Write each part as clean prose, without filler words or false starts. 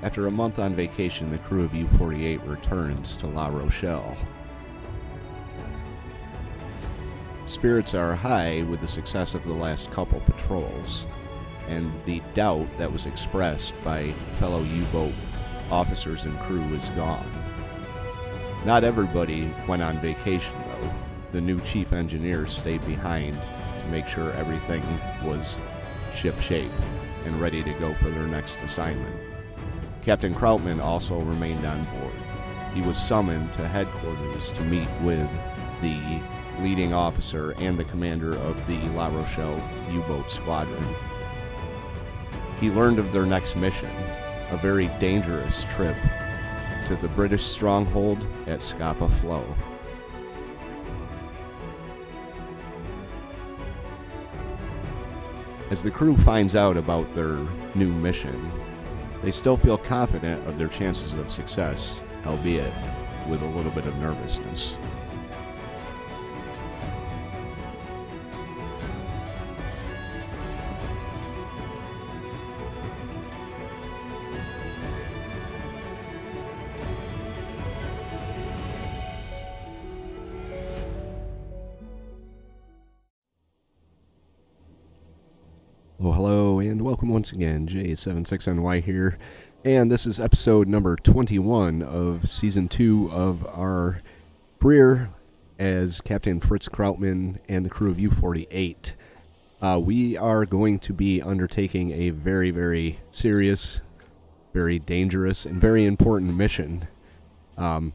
After a month on vacation, the crew of U48 returns to La Rochelle. Spirits are high with the success of the last couple patrols, and the doubt that was expressed by fellow U-boat officers and crew is gone. Not everybody went on vacation, though. The new chief engineer stayed behind to make sure everything was ship-shape and ready to go for their next assignment. Captain Krautmann also remained on board. He was summoned to headquarters to meet with the leading officer and the commander of the La Rochelle U-boat squadron. He learned of their next mission, a very dangerous trip to the British stronghold at Scapa Flow. As the crew finds out about their new mission, they still feel confident of their chances of success, albeit with a little bit of nervousness. Well, hello, and welcome once again. J76NY here, and this is episode number 21 of Season 2 of our career as Captain Fritz Krautmann and the crew of U48. We are going to be undertaking a very, very serious, very dangerous, and very important mission. I've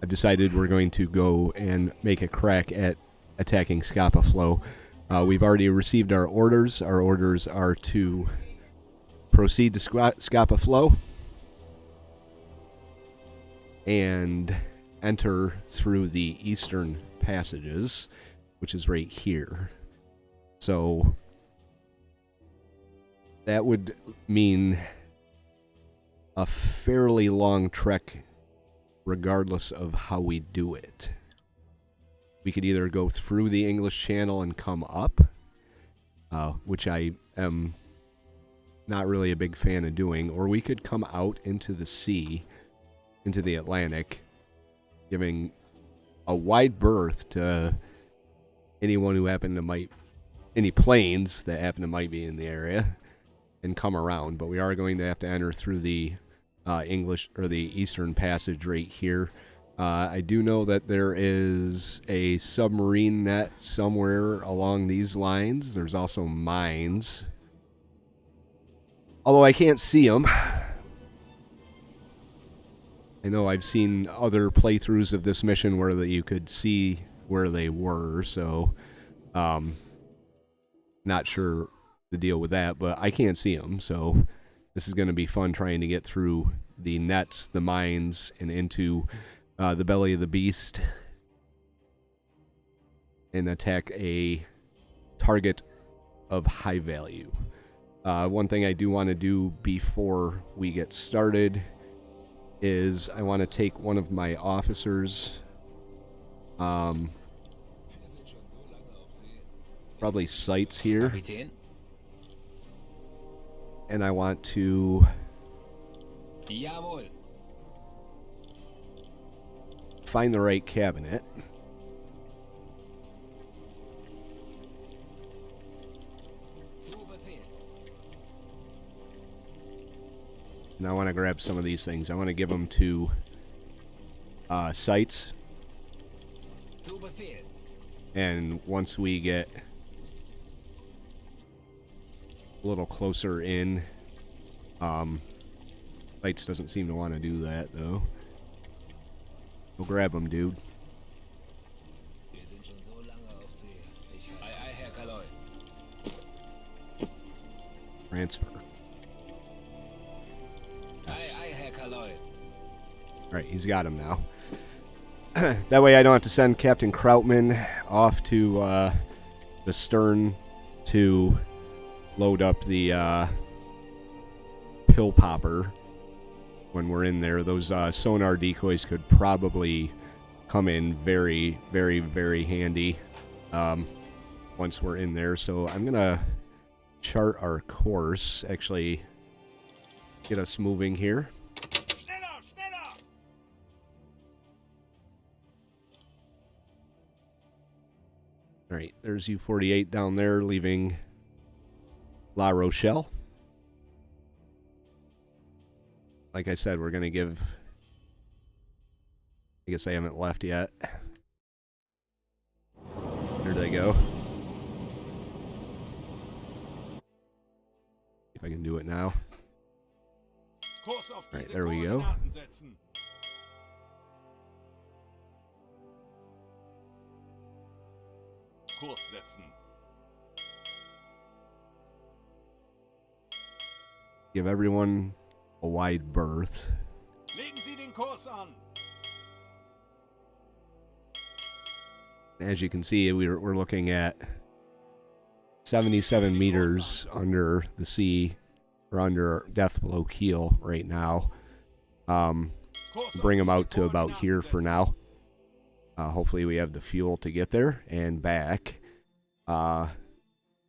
decided we're going to go and make a crack at attacking Scapa Flow. We've already received our orders. Our orders are to proceed to Scapa Flow and enter through the eastern passages, which is right here. So that would mean a fairly long trek regardless of how we do it. We could either go through the English Channel and come up, which I am not really a big fan of doing, or we could come out into the sea, into the Atlantic, giving a wide berth to anyone who any planes that happen to might be in the area, and come around. But we are going to have to enter through the English or the Eastern Passage right here. I do know that there is a submarine net somewhere along these lines. There's also mines, although I can't see them. I know I've seen other playthroughs of this mission where you could see where they were, so not sure the deal with that, but I can't see them, so this is going to be fun trying to get through the nets, the mines, and into the belly of the beast and attack a target of high value. One thing I do want to do before we get started is I want to take one of my officers, probably sights here, and I want to find the right cabinet. And I want to grab some of these things. I want to give them to sights. And once we get a little closer in, sights doesn't seem to want to do that, though. Go grab him, dude. Transfer. Yes. Alright, he's got him now. That way I don't have to send Captain Krautmann off to the stern to load up the pill popper when we're in there. Those sonar decoys could probably come in very, very, very handy once we're in there. So I'm going to chart our course. Actually, get us moving here. Schneller, schneller! All right, there's U48 down there leaving La Rochelle. Like I said, we're going to give... I guess they haven't left yet. There they go. See if I can do it now. Kurs auf Right, diese there we go. Koordinaten setzen. Kurs setzen. Give everyone a wide berth. Legen Sie den Kurs an. As you can see, we're looking at 77 meters under the sea, or under depth below keel right now. Bring them out to about here for now. Hopefully we have the fuel to get there and back.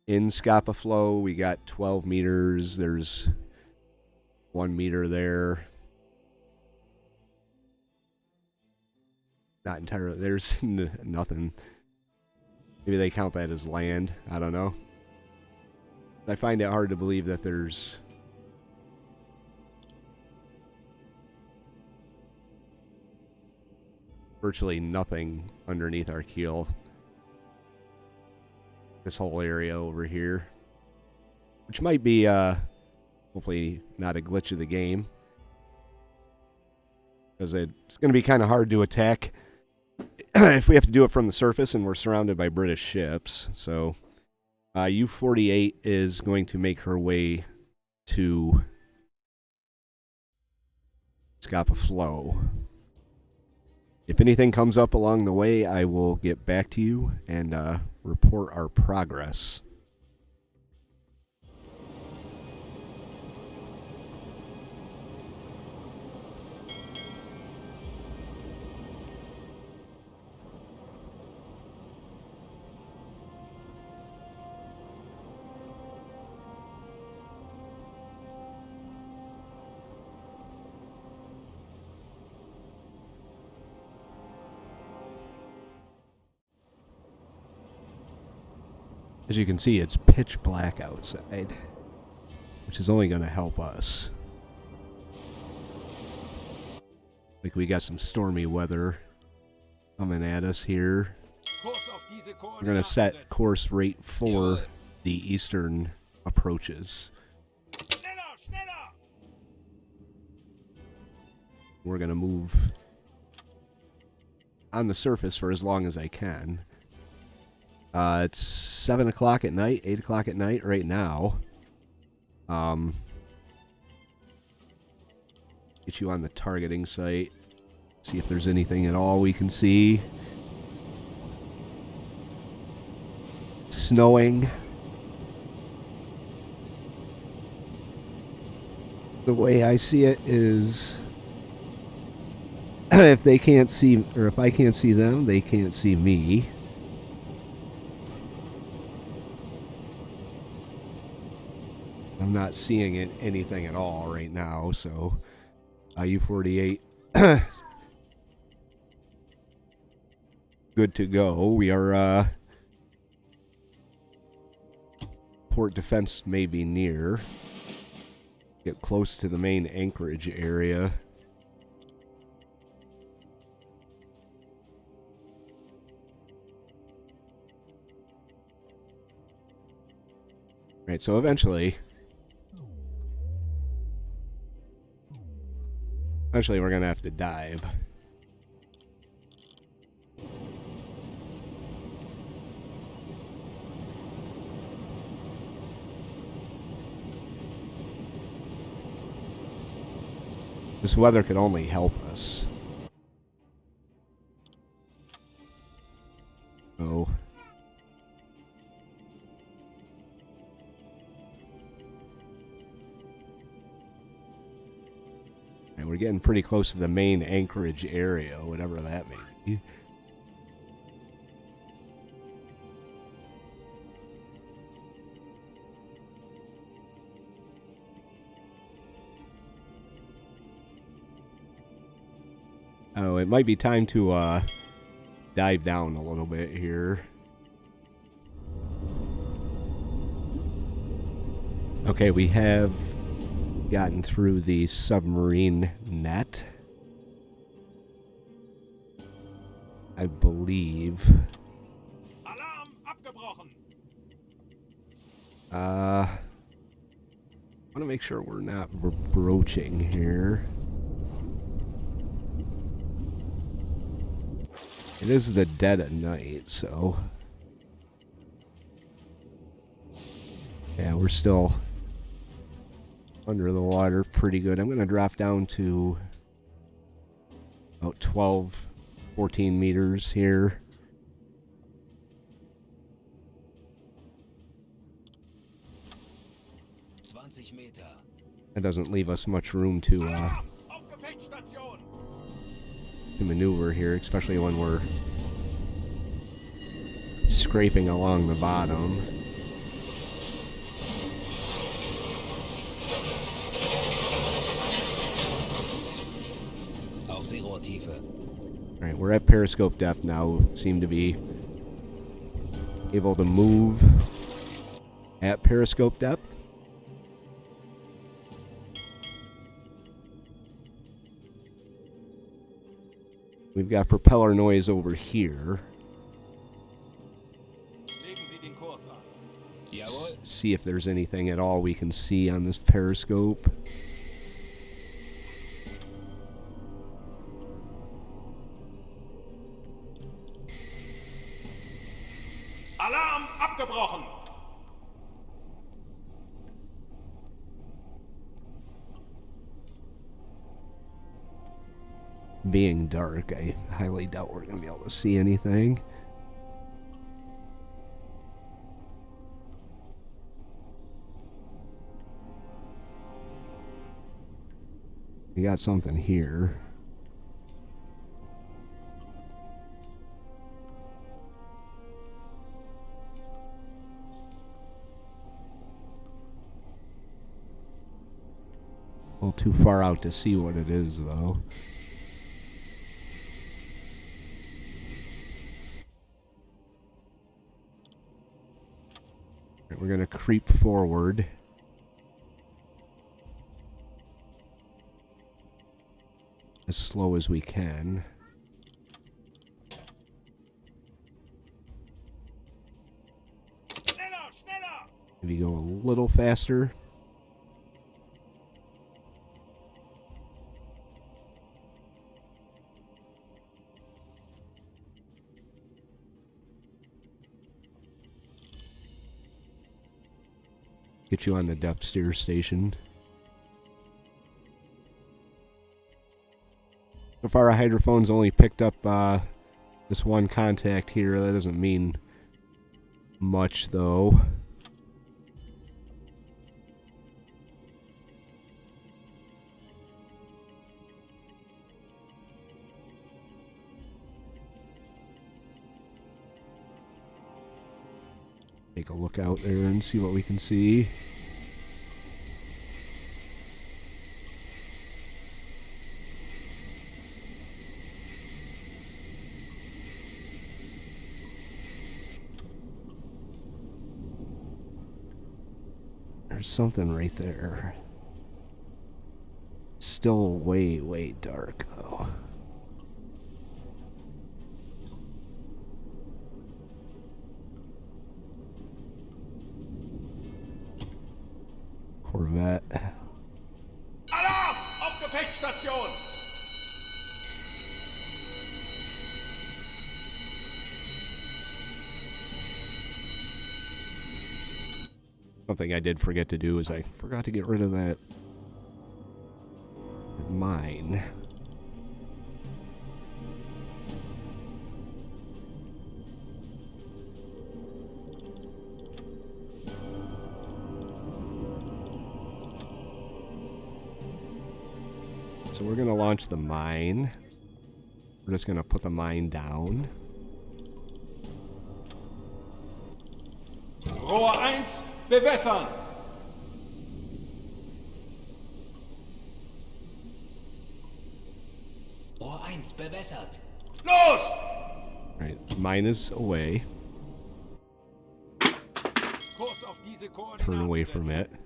In Scapa Flow, we got 12 meters. There's 1 meter there. Not entirely. There's nothing. Maybe they count that as land. I don't know. I find it hard to believe that there's virtually nothing underneath our keel. This whole area over here, which might be hopefully not a glitch of the game, because it's going to be kind of hard to attack if we have to do it from the surface and we're surrounded by British ships. So U48 is going to make her way to Scapa Flow. If anything comes up along the way, I will get back to you and report our progress. As you can see, it's pitch black outside, which is only going to help us. Like, we got some stormy weather coming at us here. We're going to set course rate for the eastern approaches. We're going to move on the surface for as long as I can. It's 7 o'clock at night, 8 o'clock at night right now. Get you on the targeting site. See if there's anything at all we can see. It's snowing. The way I see it is, if they can't see, or if I can't see them, they can't see me. I'm not seeing anything at all right now, so U48 good to go. We are port defense may be near. Get close to the main anchorage area. Right, so eventually we're going to have to dive. This weather could only help us. Oh. And we're getting pretty close to the main anchorage area, whatever that may be. Oh, it might be time to dive down a little bit here. Okay, we have gotten through the submarine net. I believe. Alarm abgebrochen. I want to make sure we're not broaching here. It is the dead of night, so yeah, we're still under the water pretty good. I'm going to drop down to about 12, 14 meters here. That doesn't leave us much room to maneuver here, especially when we're scraping along the bottom. Alright, we're at periscope depth now. Seem to be able to move at periscope depth. We've got propeller noise over here. See if there's anything at all we can see on this periscope. Alarm abgebrochen. Being dark, I highly doubt we're going to be able to see anything. We got something here. A little too far out to see what it is, though. We're going to creep forward. As slow as we can. Schneller, schneller. Maybe go a little faster. Get you on the depth steer station. So far, our hydrophone's only picked up this one contact here. That doesn't mean much, though. Take a look out there and see what we can see. There's something right there. Still way, way dark, though. Corvette. Alarm auf Gefechtsstation. Something I did forget to do is I forgot to get rid of that mine. So we're going to launch the mine. We're just going to put the mine down. Rohr 1, bewässern. Rohr 1 bewässert. Los! Right, mine is away. Kurs auf diese Koordinaten Turn away from setzen.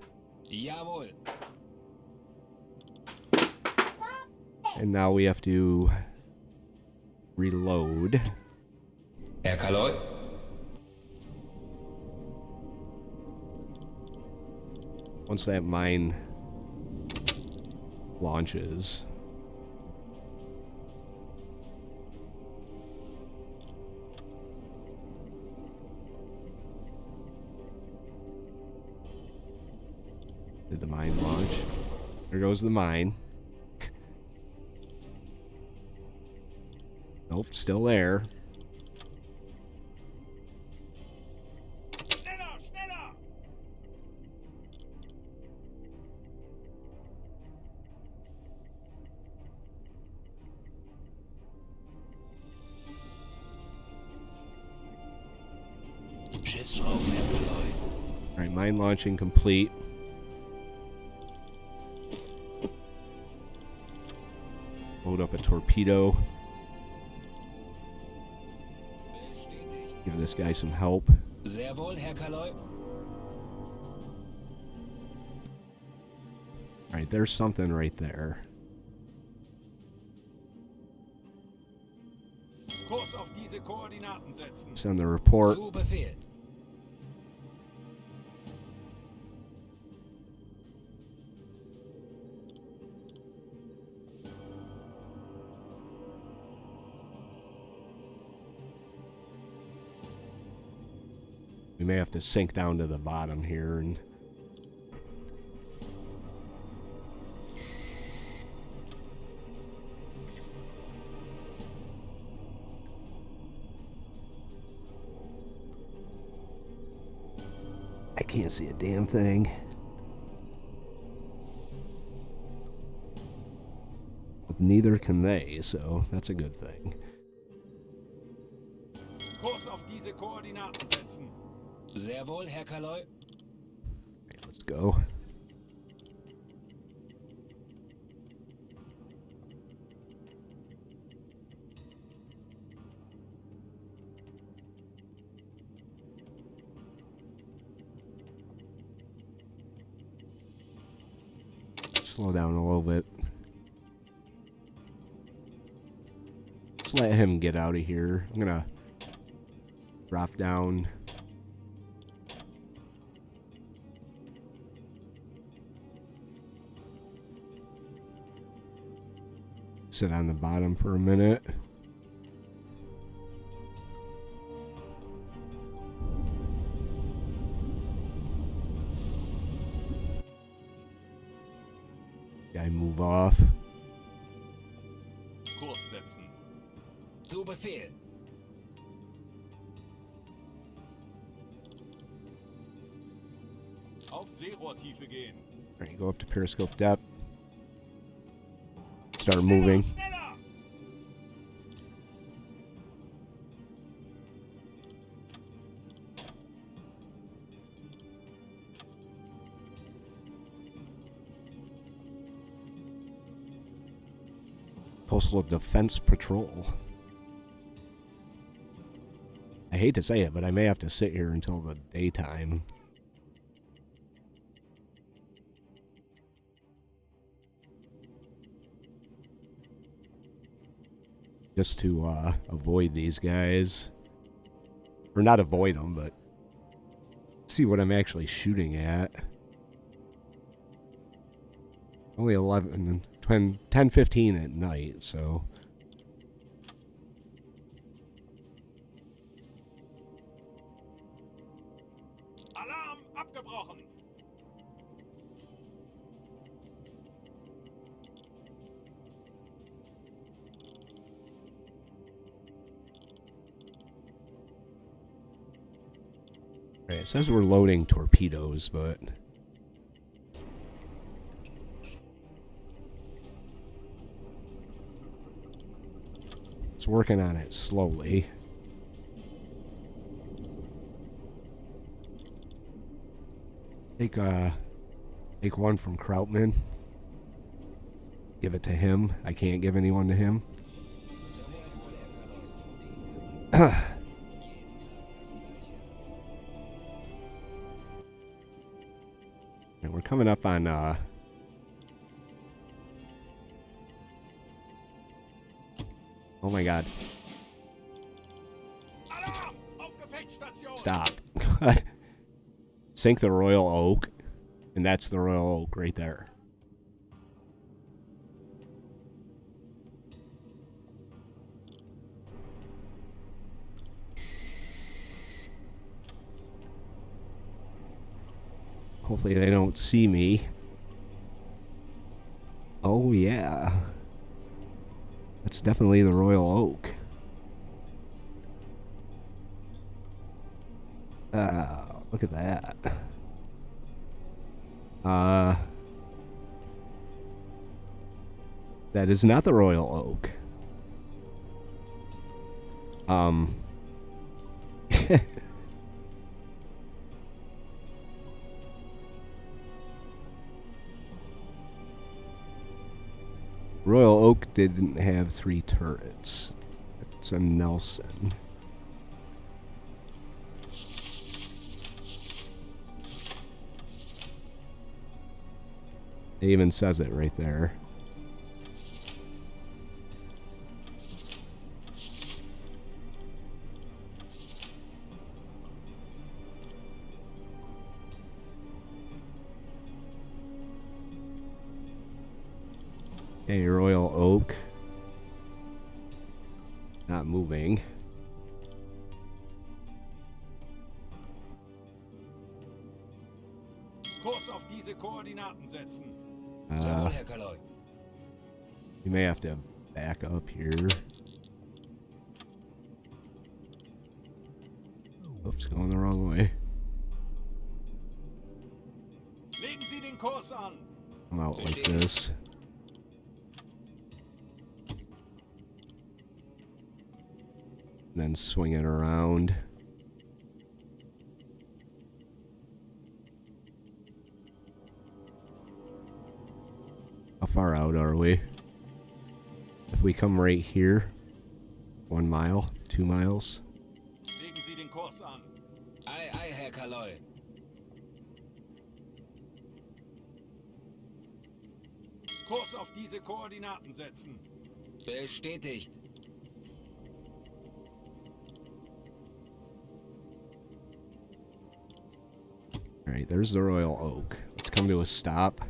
it. Jawohl. And now we have to reload. Herr Kaloi. Once that mine launches. Did the mine launch? There goes the mine. Nope, still there. Schneller, schneller! Schiffsraum, Herr Kaloi. Alright, mine launching complete. Load up a torpedo. Bestätigt. Give this guy some help. Sehr wohl, Herr Kaloi. Alright, there's something right there. Kurs auf diese Koordinaten setzen. Send the report. Zu Befehl. We may have to sink down to the bottom here and I can't see a damn thing. But neither can they, so that's a good thing. Kurs auf diese Koordinaten setzen. Sehr wohl, Herr Kaloi. Okay, let's go. Slow down a little bit. Let's let him get out of here. I'm gonna drop down. Sit on the bottom for a minute. Guy move off. Kurs setzen. Zu Befehl. Auf Seerohrtiefe gehen. Alright, go up to periscope depth. Start moving. Schneller! Coastal Defense Patrol. I hate to say it, but I may have to sit here until the daytime. Just to avoid these guys. Or not avoid them, but see what I'm actually shooting at. Only 10:15 at night, so... Alarm abgebrochen. Right, it says we're loading torpedoes, but... it's working on it slowly. Take one from Krautmann. Give it to him. I can't give anyone to him. And we're coming up on oh my god. Alarm! Auf Gefechtsstation! Stop. Sink the Royal Oak. And that's the Royal Oak right there. Hopefully they don't see me. Oh yeah. That's definitely the Royal Oak. Look at that. That is not the Royal Oak. Royal Oak didn't have 3 turrets. It's a Nelson. It even says it right there. Okay, Royal Oak. Not moving. Kurs auf diese Koordinaten setzen. Sehr wohl, Herr Kaloi. You may have to back up here. Oops, going the wrong way. Legen Sie den Kurs an. Come out like this. And then swing it around. How far out are we? If we come right here, 1 mile, 2 miles. Legen Sie den Kurs an. Ei, ei, Herr Kaloi. Kurs auf diese Koordinaten setzen. Bestätigt. Alright, there's the Royal Oak. Let's come to a stop.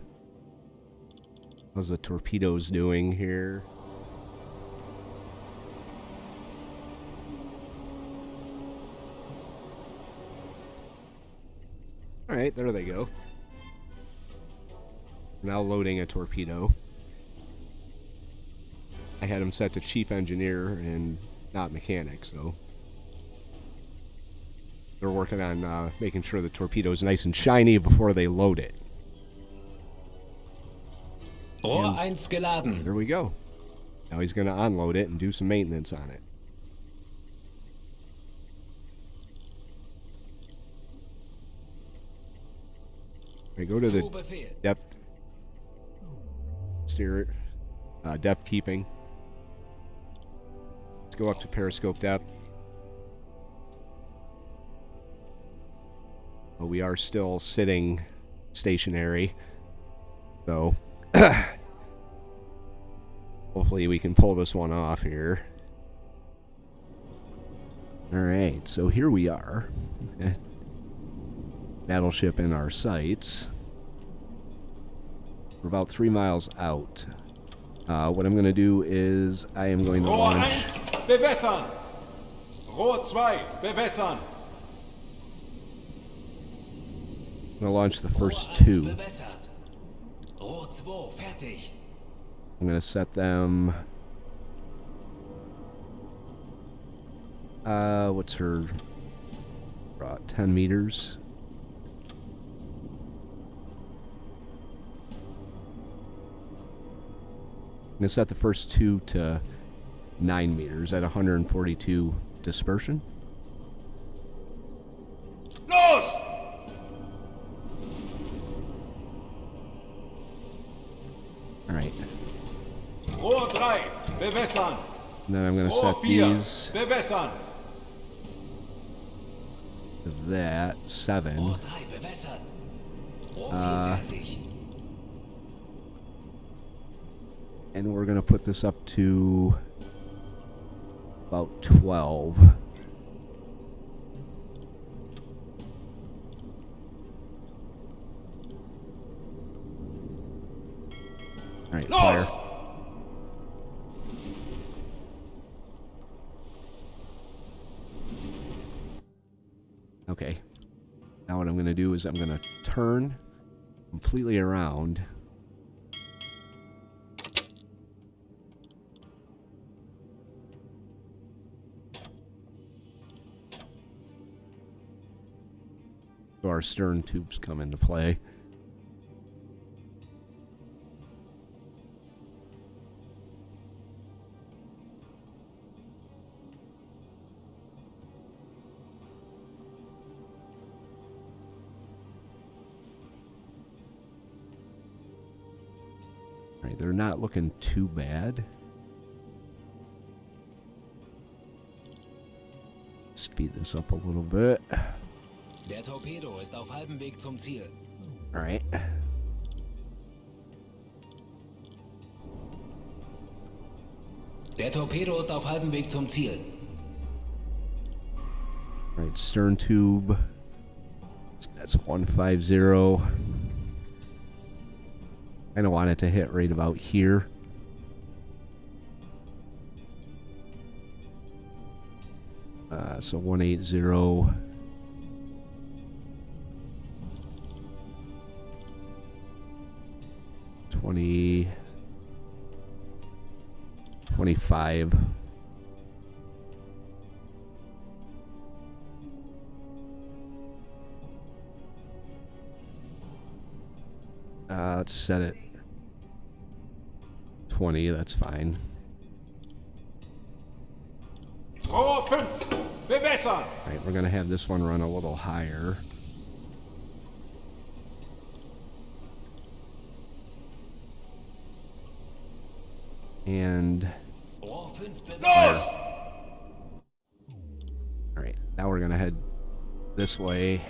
How's the torpedoes doing here? Alright, there they go. Now loading a torpedo. I had him set to chief engineer and not mechanic, so they're working on making sure the torpedo is nice and shiny before they load it. Rohr 1 geladen. There we go. Now he's going to unload it and do some maintenance on it. I go to Zu the Befehl. depth steer, depth keeping. Let's go up to periscope depth. But we are still sitting stationary, so hopefully we can pull this one off here. Alright, so here we are. Battleship in our sights. We're about 3 miles out. What I'm going to do is I am going to Rohr launch... 1, bewässern. Rohr 2, bewässern. I'm going to launch the first Rohr 1 2. bewässert. Rohr 2 fertig. I'm going to set them... what's her... 10 meters. I'm going to set the first 2 to 9 meters at 142 dispersion. Los! Alright. Rohr 3, bewässern. And then I'm going to Rohr set 4, these bewässern. that. 7. Rohr 3 bewässert. Rohr 4 fertig. And we're going to put this up to about 12. All right, fire. Okay. Now what I'm going to do is I'm going to turn completely around. So our stern tubes come into play. Right, they're not looking too bad. Speed this up a little bit. Der Torpedo ist auf halbem Weg zum Ziel. All right. Der Torpedo ist auf halbem Weg zum Ziel. All right, stern tube. That's 150. I don't want it to hit right about here. So 180. 20. 25. Let's set it 20, that's fine. Rohr 5, bewässern! Alright, we're gonna have this one run a little higher. And Rohr 5 bewässert. Los! alright, now we're gonna head this way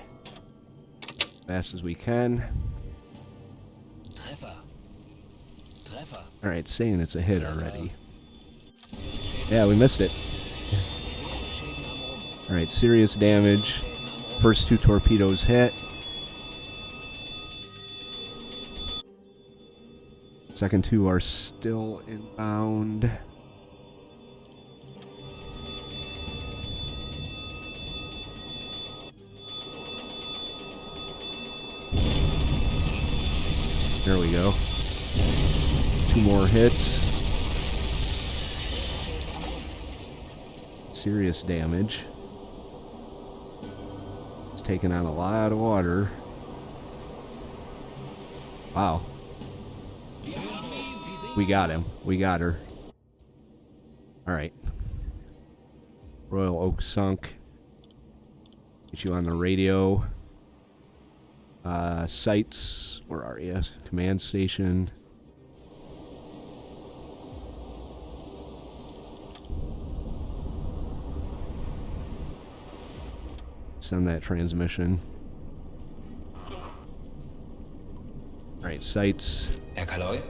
as fast as we can. Treffer. Treffer. Alright, saying it's a hit already. Yeah, we missed it. Alright, serious damage. First 2 torpedoes hit. Second 2 are still inbound. There we go. 2 more hits. Serious damage. It's taking on a lot of water. Wow. We got him. We got her. Alright. Royal Oak sunk. Get you on the radio. Sights. Where are you? Command station. Send that transmission. Alright, sights. Herr Kaloi?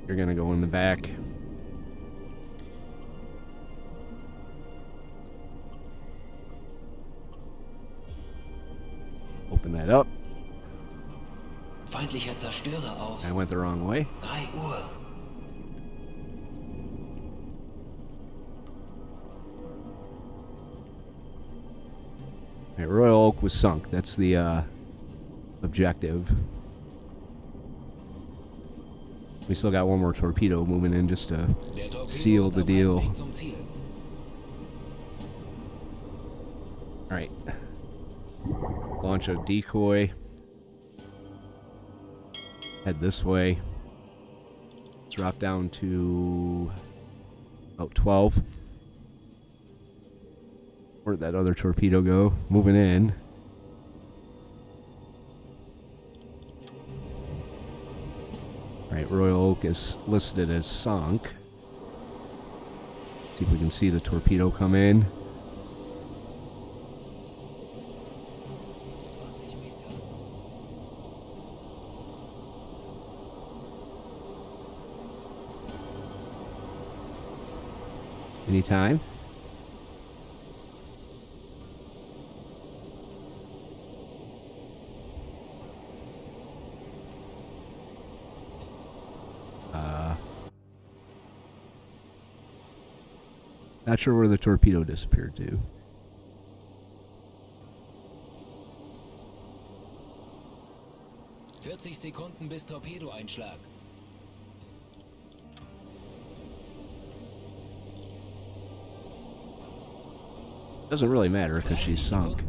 You're gonna go in the back. Open that up. Feindlicher Zerstörer auf. I went the wrong way. 3 Uhr. Right, Royal Oak was sunk. That's the objective. We still got one more torpedo moving in just to seal the deal. Alright. Launch a decoy. Head this way. Drop down to about 12. Where'd that other torpedo go? Moving in. Alright, Royal Oak is listed as sunk. See if we can see the torpedo come in. Anytime. Not sure where the torpedo disappeared to. Sekunden bis Torpedoeinschlag. Doesn't really matter because she's sunk.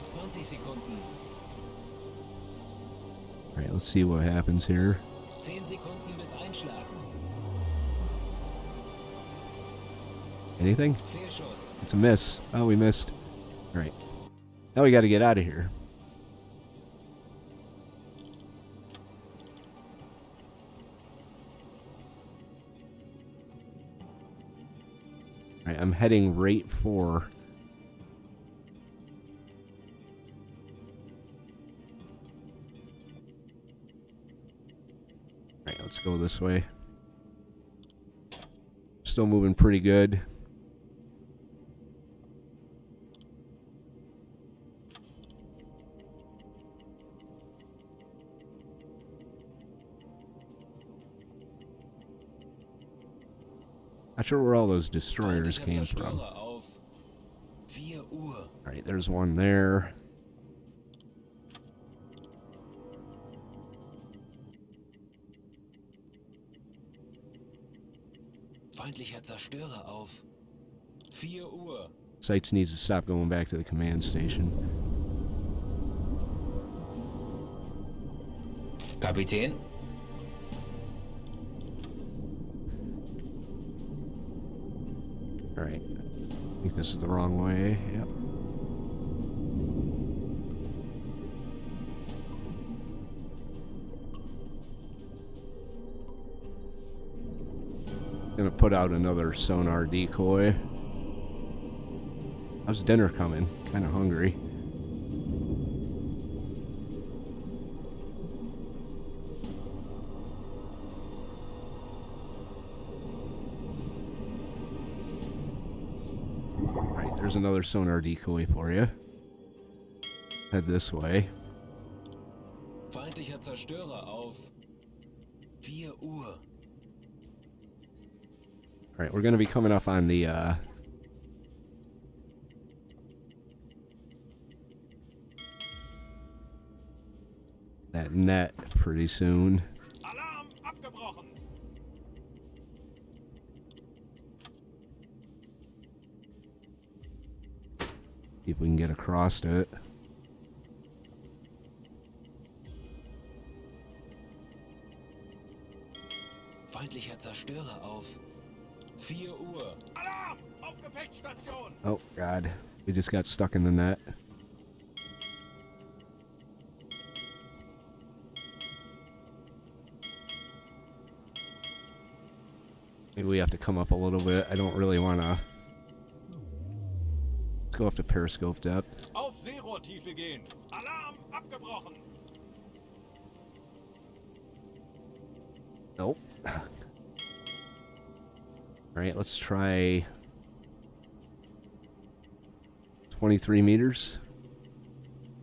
20 Sekunden. Alright, let's see what happens here. 10 Sekunden bis Einschlag. Anything? Fehlschuss. It's a miss. Oh, we missed. Alright. Now we gotta get out of here. Alright, I'm heading right for... Alright, let's go this way. Still moving pretty good. Not sure where all those destroyers came from. Alright, there's one there. Feindlicher Zerstörer auf 4 Uhr. Sights needs to stop going back to the command station. Kapitän? Alright. I think this is the wrong way. Yep. Gonna put out another sonar decoy. How's dinner coming? Kinda hungry. Alright, there's another sonar decoy for you. Head this way. Feindlicher Zerstörer auf 4 Uhr. Alright, we're gonna be coming up on the that net pretty soon. Alarm abgebrochen. See if we can get across to it. Feindlicher Zerstörer auf 4 Uhr. Alarm auf Gefechtsstation. Oh god, we just got stuck in the net. Maybe we have to come up a little bit. I don't really want to. Let's go up to periscope depth. Auf Seerohrtiefe gehen. Alarm abgebrochen. Nope. Alright, let's try 23 meters.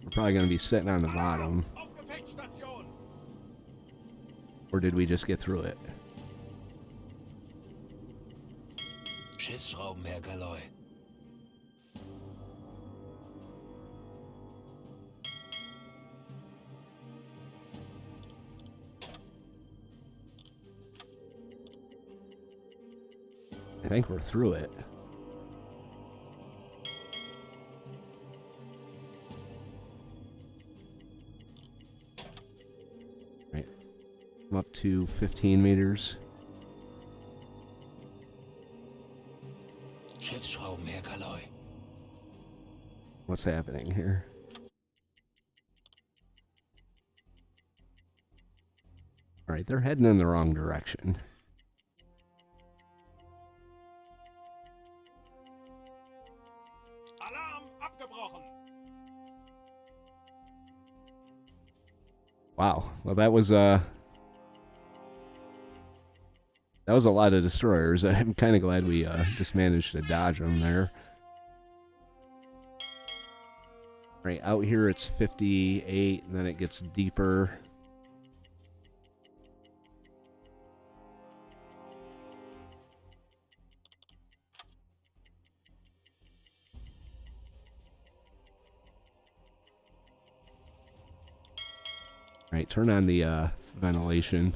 We're probably going to be sitting on the bottom. Auf Gefechtsstation. Or did we just get through it? Schiffsschraubenherr Galloy. I think we're through it. Right. I'm up to 15 meters. Schiffsschraubenherr Galloy. What's happening here? Alright, they're heading in the wrong direction. Alarm abgebrochen. Wow. Well, that was a lot of destroyers. I'm kind of glad we just managed to dodge them there. Right, out here it's 58, and then it gets deeper. Right, turn on the ventilation.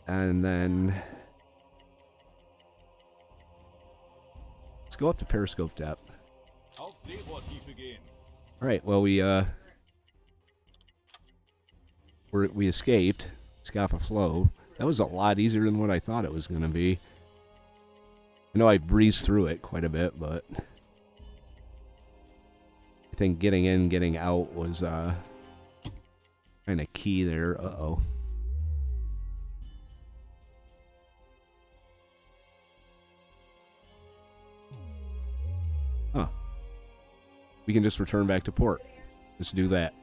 And then let's go up to periscope depth. Auf Seerohrtiefe gehen. All right, well we escaped Scapa Flow. That was a lot easier than what I thought it was going to be. I know I breezed through it quite a bit, but I think getting in, getting out was kind of key there. Uh-oh. Huh. We can just return back to port. Just do that.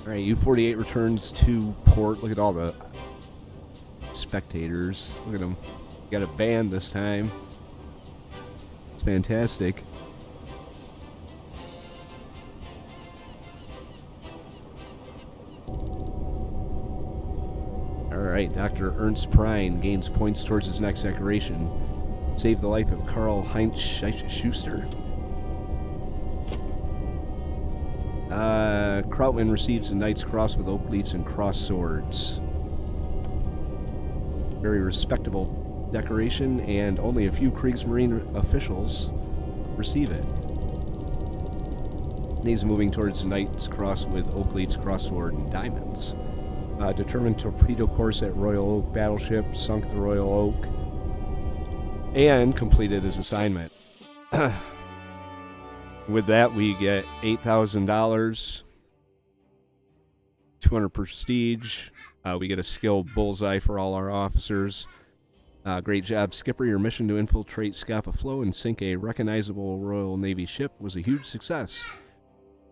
All right, U48 returns to port. Look at all the spectators. Look at them. Got a band this time. It's fantastic. All right, Dr. Ernst Prine gains points towards his next decoration. Save the life of Karl Heinz Schuster. Krautmann receives a Knight's Cross with oak leaves and cross swords. Very respectable decoration, and only a few Kriegsmarine officials receive it. And he's moving towards the Knight's Cross with oak leaves, cross sword, and diamonds. Determined torpedo course at Royal Oak battleship, sunk the Royal Oak, and completed his assignment. With that, we get $8,000, 200 prestige. We get a skill bullseye for all our officers. Great job, Skipper. Your mission to infiltrate Scapa Flow and sink a recognizable Royal Navy ship was a huge success.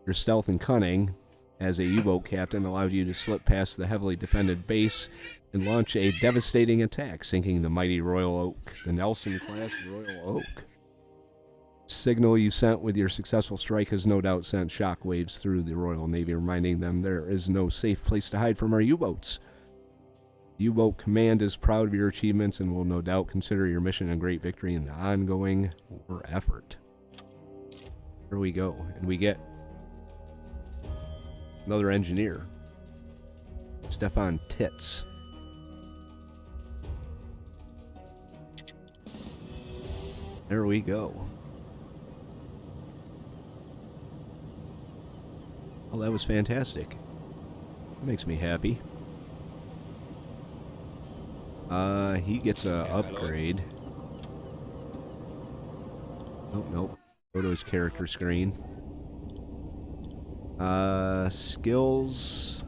Your stealth and cunning as a U-boat captain allowed you to slip past the heavily defended base and launch a devastating attack, sinking the mighty Royal Oak, the Nelson-class Royal Oak. Signal you sent with your successful strike has no doubt sent shockwaves through the Royal Navy, reminding them there is no safe place to hide from our U-boats. U-boat Command is proud of your achievements and will no doubt consider your mission a great victory in the ongoing war effort. Here we go, and we get another engineer, Stefan Titz. There we go. Well, that was fantastic. That makes me happy. He gets a upgrade. Oh, nope. Go to his character screen. Skills.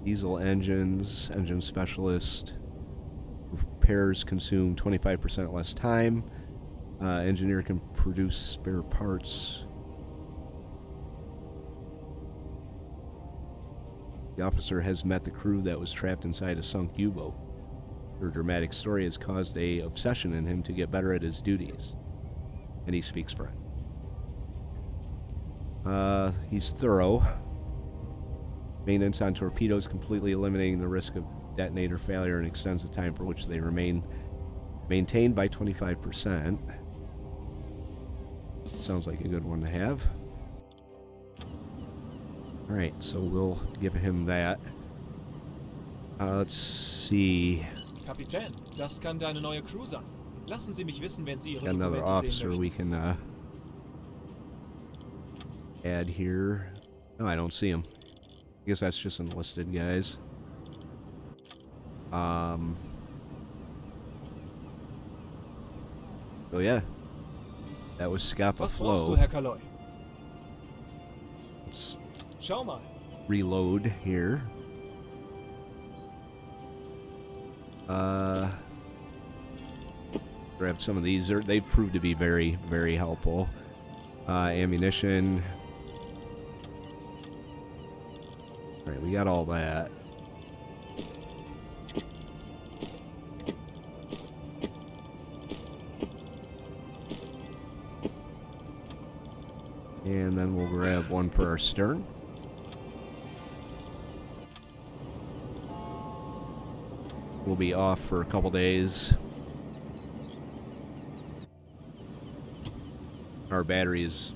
Diesel engines, engine specialist. Repairs consume 25% less time. Engineer can produce spare parts. The officer has met the crew that was trapped inside a sunk U-boat. Her dramatic story has caused an obsession in him to get better at his duties. And he speaks French. He's thorough. Maintenance on torpedoes, completely eliminating the risk of detonator failure, and extends the time for which they remain maintained by 25%. Sounds like a good one to have. Alright, so we'll give him that. Let's see. Kapitän, das kann deine neue Crew sein. Lassen Sie mich wissen, wenn Sie Ihre Got another Dokumente sehen officer möchten. we can add here. No, I don't see them. I guess that's just enlisted guys. So yeah, that was Scapa Was brauchst du, Flow. Herr Kaloy? Let's Schau mal. reload here. Grab some of these. They've proved to be very, very helpful. Ammunition. Alright, we got all that. And then we'll grab one for our stern. We'll be off for a couple days. Our battery is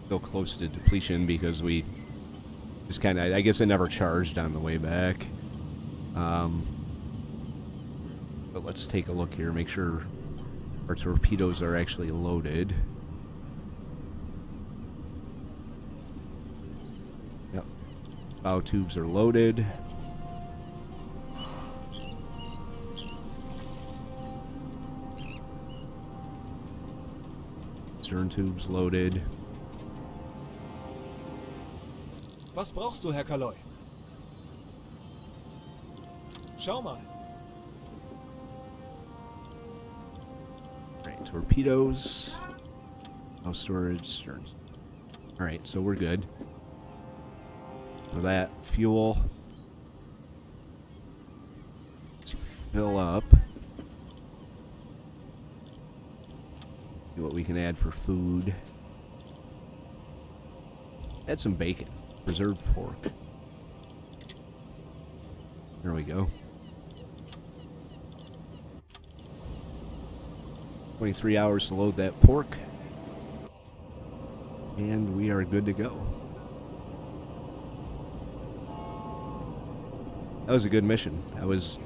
still close to depletion because we just kind of, I guess it never charged on the way back. But let's take a look here, make sure our torpedoes are actually loaded. Yep. Bow tubes are loaded. Stern tubes loaded. Was brauchst du, Herr Kaloy? Schau mal. Right, torpedoes. No storage, sterns. Alright, so we're good. For that, fuel. Let's fill up. See what we can add for food. Add some bacon. Preserved pork. There we go. 23 hours to load that pork. And we are good to go. That was a good mission. I was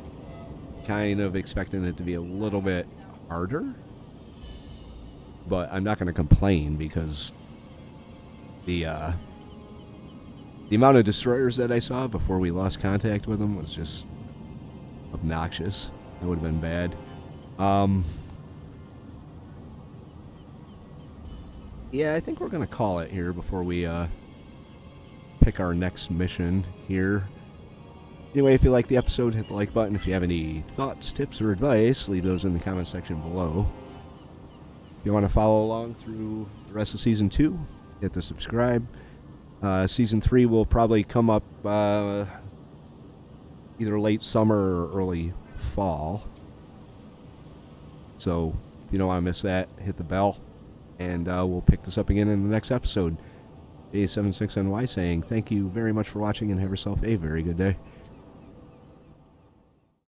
kind of expecting it to be a little bit harder. But I'm not going to complain because the amount of destroyers that I saw before we lost contact with them was just obnoxious. That would have been bad. Yeah, I think we're going to call it here before we pick our next mission here. Anyway, if you like the episode, hit the like button. If you have any thoughts, tips, or advice, leave those in the comment section below. If you want to follow along through the rest of Season 2, hit the subscribe. Season 3 will probably come up either late summer or early fall. So, if you don't want to miss that, hit the bell. And we'll pick this up again in the next episode. A76NY saying thank you very much for watching and have yourself a very good day.